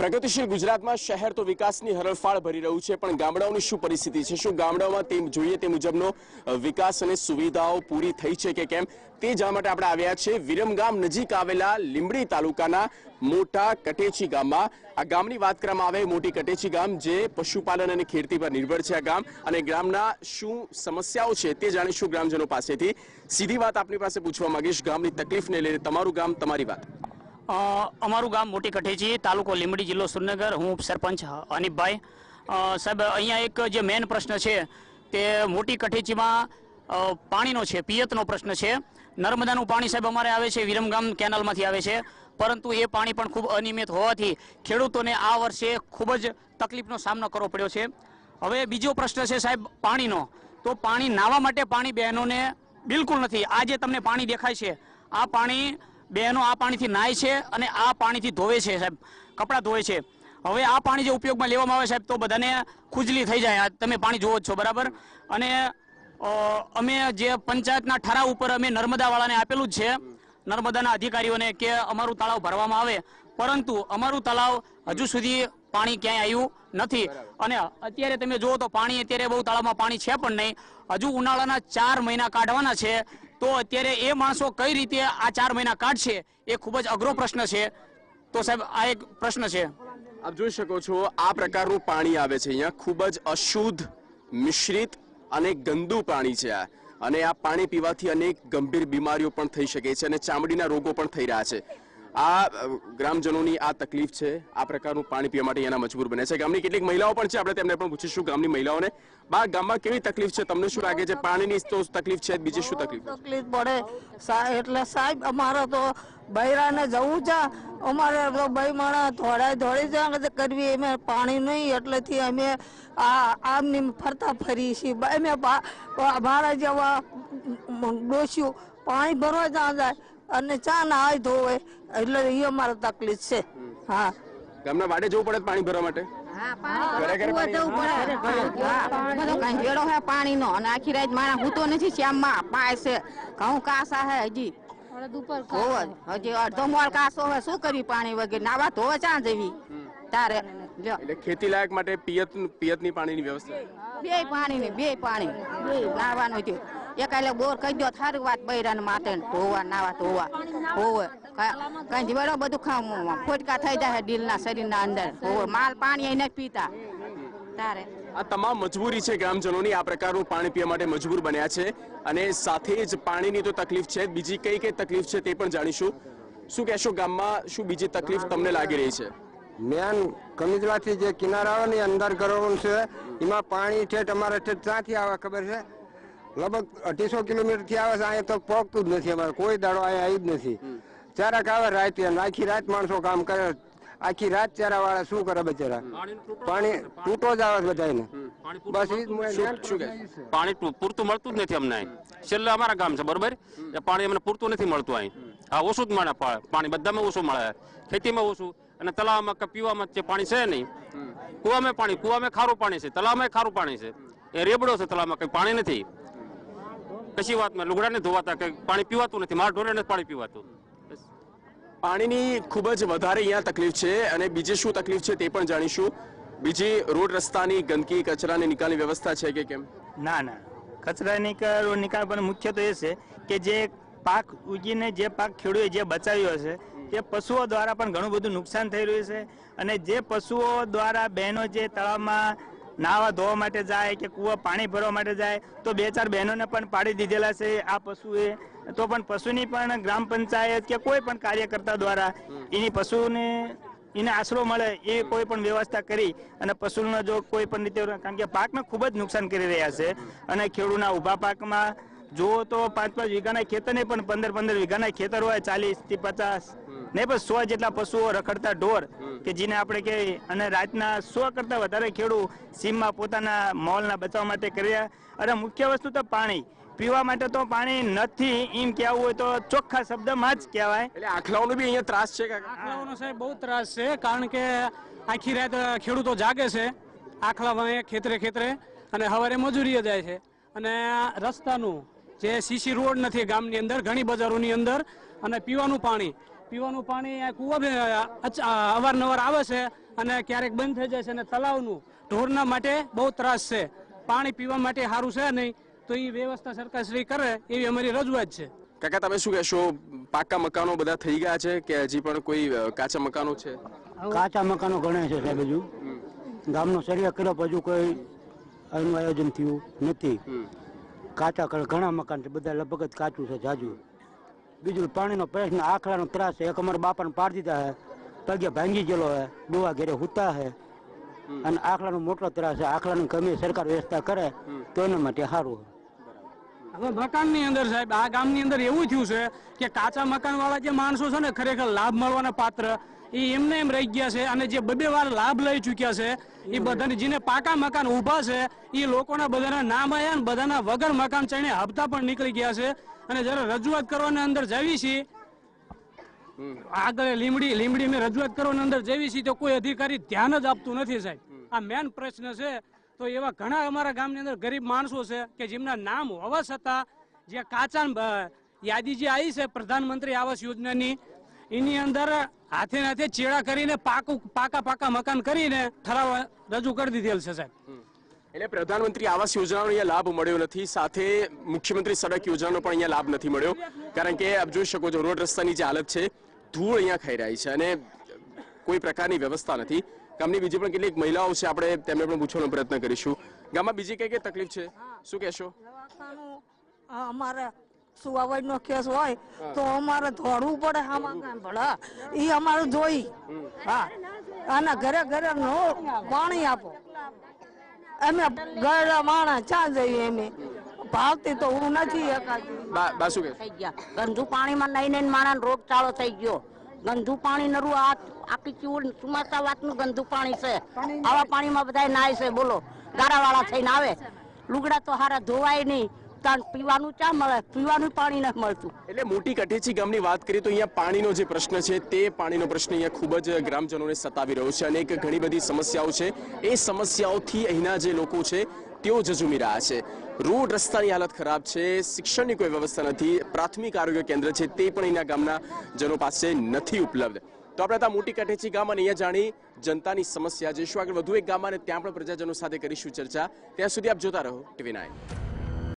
પ્રગતિશીલ ગુજરાતમાં શહેર તો વિકાસની હરણફાળ ભરી રહ્યું છે, પણ ગામડાઓની શું પરિસ્થિતિ છે? શું ગામડાઓમાં તે જોઈએ તે મુજબનો વિકાસ અને સુવિધાઓ પૂરી થઈ છે કે કેમ, તે જાણવા માટે આપણે આવ્યા છે વિરમગામ નજીક આવેલા લીંબડી તાલુકાના મોટા કટેચી ગામમાં। આ ગામની વાત કરવામાં આવે, મોટી કટેચી ગામ જે પશુપાલન અને ખેતી પર નિર્ભર છે આ ગામ, અને ગામના શું સમસ્યાઓ છે તે જાણીશું ગ્રામજનો પાસેથી। સીધી વાત આપની પાસે પૂછવા માંગીશ, ગામની તકલીફને લઈને। તમારું ગામ, તમારી વાત। અમારું ગામ મોટી કઠેચી, તાલુકો લીંબડી, જિલ્લો સુરેન્દ્રનગર। હું સરપંચ અનિપભાઈ। સાહેબ, અહીંયા એક જે મેન પ્રશ્ન છે તે મોટી કઠેચીમાં પાણીનો છે, પિયતનો પ્રશ્ન છે। નર્મદાનું પાણી સાહેબ અમારે આવે છે, વિરમગામ કેનાલમાંથી આવે છે, પરંતુ એ પાણી પણ ખૂબ અનિયમિત હોવાથી ખેડૂતોને આ વર્ષે ખૂબ જ તકલીફનો સામનો કરવો પડ્યો છે। હવે બીજો પ્રશ્ન છે સાહેબ પાણીનો, તો પાણી નાહવા માટે પાણી બહેનોને બિલકુલ નથી। આ જે તમને પાણી દેખાય છે, આ પાણી બહેનો આ પાણીથી નાય છે અને આ પાણીથી ધોવે છે સાહેબ, કપડાં ધોવે છે। હવે આ પાણી જે ઉપયોગમાં લેવામાં આવે સાહેબ, તો બધાને ખુજલી થઈ જાય। તમે પાણી જોવો જ છો, બરાબર। અને અમે જે પંચાયતના ઠરાવ ઉપર અમે નર્મદાવાળાને આપેલું જ છે, નર્મદાના અધિકારીઓને, કે અમારું તળાવ ભરવામાં આવે, પરંતુ અમારું તળાવ હજુ સુધી પાણી ક્યાંય આવ્યું નથી। અને અત્યારે તમે જુઓ તો પાણી અત્યારે બહુ તળાવમાં પાણી છે પણ નહીં, હજુ ઉનાળાના 4 મહિના કાઢવાના છે। તો અત્યારે એ માણસો કઈ રીતે આ 4 મહિના કાઢશે, એ ખૂબ જ અઘરો પ્રશ્ન છે। તો સાહેબ આ એક પ્રશ્ન છે। આપ જોઈ શકો છો આ પ્રકારનું પાણી આવે છે અહીંયા, ખૂબ જ અશુદ્ધ, મિશ્રિત અને ગંદુ પાણી છે આ, અને આ પાણી પીવાથી અનેક ગંભીર બીમારીઓ પણ થઈ શકે છે અને ચામડીના રોગો પણ થઈ રહ્યા છે। આ ગ્રામજનોની આ તકલીફ છે, આ પ્રકારનું પાણી પીવા માટે એના મજબૂર બને છે। ગામની કેટલીક મહિલાઓ પણ છે, આપણે તેમને પણ પૂછીશું ગામની મહિલાઓને। બા, ગામમાં કેવી તકલીફ છે? તમને શું લાગે છે? પાણીની તો તકલીફ છે, બીજી શું તકલીફ પડે? એટલે સાહેબ અમારે તો બૈરાને જવું છે, અમારે તો બૈમાણા ધોળી જ કરવી, અમે પાણી નહીં એટલેથી અમે આમની ફરતા ફરી છીએ। અમે ભાડા જેવા ડોસ્યું પાણી ભરવા જ્યાં જાય અને ચા ના હાય ધોવે, એટલે એ અમારે તકલીફ છે। હા, ગામના વાડે જવું પડે પાણી ભરવા માટે? પાણી નો અને આખી રાત માણસ હૂતો નથી, શ્યામમાં પાય છે, ઘઉં કાસા હે, હજી અડધો મોળ કાસો હોય, શું કરવી પાણી વગર? નાવા ધોવા ચા જવી તારે? એટલે ખેતી લાયક માટે પિયતની પાણીની વ્યવસ્થા? બે પાણી નાવાનું થયું એકાલે બોર કહી દો, સારી વાત। બૈરા માથે ધોવા, નાવા ધોવા હોવે કઈ જીવડો બધું ફોટકા થઈ જાય દિલના શરીરના અંદર, હોવે માલ પાણી અહીં નથી પીતા તારે। આ તમામ મજબૂરી છે ગ્રામજનોની, આ પ્રકારનું પાણી પીવા માટે મજબૂર બન્યા છે, અને સાથે જ પાણીની તો તકલીફ છે, બીજી કઈ કઈ તકલીફ છે તે પણ જાણીશું। શું કહેશો, ગામમાં શું બીજી તકલીફ તમને લાગી રહી છે? મેન કમિજલાથી જે કિનારા આવે ને અંદર કરવાનું છે, એમાં પાણી ઠેઠ અમારે ઠેઠ ક્યાંથી આવે ખબર છે? લગભગ 250 કિલોમીટર થી આવે છે, અહીંયા તો પહોંચતું જ નથી, અમારે કોઈ દાડો અહીંયા આવી જ નથી। ચારાક આવે રાતે, આખી રાત માણસો કામ કરે, આખી રાત ચારા વાળા શું કરે બચારા? પાણી તૂટો જ આવે બધાને, બસ પાણી પૂરતું મળતું જ નથી અમને। છેલ્લે અમારા ગામ છે, બરોબર, પાણી અમને પૂરતું નથી મળતું અહીં। હા, ઓછું જ મળે પાણી, બધામાં ઓછું મળે, ખેતીમાં ઓછું, અને તળાવમાં કે પીવામાં જે પાણી છે નહીં। કુવામાં ખારું પાણી છે, તળાવમાં ખારું પાણી છે, એ રેબડો છે તળાવમાં, કઈ પાણી નથી। કશી વાતમાં લુગડાને ધોવાતા કે પાણી પીવાતું નથી, મારા ઢોરેને પાણી પીવાતું। પાણીની ખૂબ જ વધારે અહીંયા તકલીફ છે, અને બીજી શું તકલીફ છે તે પણ જાણીશું। બીજી રોડ રસ્તાની ગંદકી, કચરાની નિકાલની વ્યવસ્થા છે કે કેમ? ના, કચરા નિકાલ પણ મુખ્ય તો એ છે કે જે પાક ઉગીને જે પાક ખેડૂએ જે બચાવ્યો છે તે પશુઓ દ્વારા પણ ઘણું બધું નુકસાન થઈ રહ્યું છે, અને જે પશુઓ દ્વારા બહેનો જે તળાવમાં નાવા ધોવા માટે જાય કે કૂવા પાણી ભરવા માટે જાય, તો 2-4 બહેનોને પણ પાડી દીધેલા છે આ પશુએ। તો પણ પશુની પણ ગ્રામ પંચાયત કે કોઈ પણ કાર્યકર્તા દ્વારા એની પશુને એને આશરો મળે એ કોઈ પણ વ્યવસ્થા કરી અને પશુનો જો કોઈ પણ રીતે, કારણ કે પાકને ખૂબ જ નુકસાન કરી રહ્યા છે, અને ખેડૂતના ઊભા પાકમાં જુઓ તો 5-5 વીઘાના ખેતર નહીં પણ 15-15 વીઘાના ખેતર હોય, 40 થી 50 નહીં પણ 100 જેટલા પશુઓ, રખડતા ઢોર કે જેને આપણે કહીએ, અને રાતના 100 કરતા વધારે ખેડૂત સીમમાં પોતાના મોલના બચાવ માટે કર્યા। અને મુખ્ય વસ્તુ તો પાણી પીવા માટે તો પાણી નથી, એમ કહેવું હોય તો ચોખ્ખા શબ્દમાં જ કહેવાય। એટલે આખલાઓનો બી અહીંયા ત્રાસ છે? આખલાઓનો સાહેબ બહુ ત્રાસ છે, કારણ કે આખી રાત ખેડૂતો જાગે છે આખલા ખેતરે, અને સવારે મજૂરીએ જાય છે, અને રસ્તાનું જે સીસી રોડ નથી ગામની અંદર, ઘણી બજારોની અંદર, અને પીવાનું પાણી કુવા અવારનવાર આવે છે, અને ક્યારેક બંધ થઈ જાય છે અને તલાવનું ઢોરના માટે બહુ ત્રાસ છે. પાણી પીવા માટે સારું છે નહીં, તો એ વ્યવસ્થા સરકારશ્રી કરે એવી અમારી રજૂઆત છે. કાકા તમે શું કહેશો? પાકા મકાનો બધા થઈ ગયા છે કે હજી પણ કોઈ કાચા મકાનો છે? કાચા મકાનો ઘણા છે સાહેબ. હજુ ગામનો સર્વે કર્યો હજુ કોઈ એનું આયોજન થયું નથી. કાચા ઘણા મકાન છે, બધા લગભગ જ કાચું છે જાજુ. બીજું પાણીનો પ્રશ્ન, આખલાનો ત્રાસ છે. એક અમારા બાપાને પાડી દીધા છે, પગે ભાંગી ગયેલો છે, ડોવા ઘેરે હુતા છે અને આખલાનો મોટો ત્રાસ છે. આખલાની કમી સરકાર વ્યવસ્થા કરે તો એના માટે સારું. હવે મકાનની અંદર સાહેબ આ ગામની અંદર એવું થયું છે કે કાચા મકાન વાળા જે માણસો છે ને ખરેખર લાભ મળવાના પાત્ર એ એમને એમ રહી ગયા છે, અને જે બે વાર લાભ લઈ ચૂક્યા છે એ બધાને જેને પાકા મકાન ઊભા છે એ લોકોના બધાના નામ આવ્યા ને બધાના વગર મકાન ચડીને હપ્તા પણ નીકળી ગયા છે. અને જયારે રજૂઆત કરવાના અંદર જવી છીએ આગળ લીમડી મેં રજૂઆત કરવાના અંદર જવી છીએ તો કોઈ અધિકારી ધ્યાન જ આપતું નથી સાહેબ. આ મેન પ્રશ્ન છે. તો એવા ઘણા અમારા ગામની અંદર ગરીબ માણસો છે કે જેમના નામ હોવા છતાં જે કાચા યાદી જે આવી છે પ્રધાનમંત્રી આવાસ યોજનાની, એની અંદર હાથે નાથે ચેડા કરીને પાકા મકાન કરીને ઠરાવ રજૂ કરી દીધેલ છે સાહેબ. એટલે પ્રધાનમંત્રી આવાસ યોજનાનો અહીંયા લાભ મળ્યો નથી, સાથે મુખ્યમંત્રી સડક યોજનાનો પણ અહીંયા લાભ નથી મળ્યો. કારણ કે આપ જોઈ શકો છો રોડ રસ્તાની જે હાલત છે, ધૂળ અહીંયા ખાઈ રહી છે અને કોઈ પ્રકારની વ્યવસ્થા નથી. ગામની બીજી પણ કેટલીક મહિલાઓ છે, આપણે તેમને પણ પૂછવાનો પ્રયત્ન કરીશું. ગામમાં બીજી કઈ તકલીફ છે, શું કહેશો? અમારે સુવાવડ નો કેસ હોય તો અમારે દોડવું પડે. એ અમારે જોઈ હા, અને ઘરે ઘરે નો પાણી આપો. અમે ગયેલા માણસ ચા જઈએ, અમે ભાવતી તો હું નથી એકાદી. ગંદુ પાણીમાં નહીં માણસ રોગચાળો થઈ ગયો. ગંદુ પાણી નરું આખી ચૂડ સુમાસા વાતનું ગંદુ પાણી છે. આવા પાણીમાં બધા નાય છે. બોલો, ગારાવાળા થઈને આવે. લુગડા તો હારા ધોવાય નહીં, પીવાનું ચા મળે, પીવાનું પાણી નથી મળતું. એટલે મોટી કટેચી ગામની વાત કરીએ તો અહીંયા પાણીનો જે પ્રશ્ન છે તે પાણીનો પ્રશ્ન અહીંયા ખૂબ જ ગ્રામજનોને સતાવી રહ્યો છે. અને ઘણી બધી સમસ્યાઓ છે, એ સમસ્યાઓથી અહીંના જે લોકો છે તેઓ ઝઝૂમી રહ્યા છે. રોડ રસ્તાની હાલત ખરાબ છે, શિક્ષણની કોઈ વ્યવસ્થા નથી, પ્રાથમિક આરોગ્ય કેન્દ્ર છે તે પણ અહીંના ગામના જનો પાસે નથી ઉપલબ્ધ. તો આપણે ત્યાં મોટી કટેચી ગામ અને અહીંયા જાણી જનતાની સમસ્યા જઈશું આગળ વધુ એક ગામ અને ત્યાં પણ પ્રજાજનો સાથે કરીશું ચર્ચા. ત્યાં સુધી આપ જોતા રહો TV9.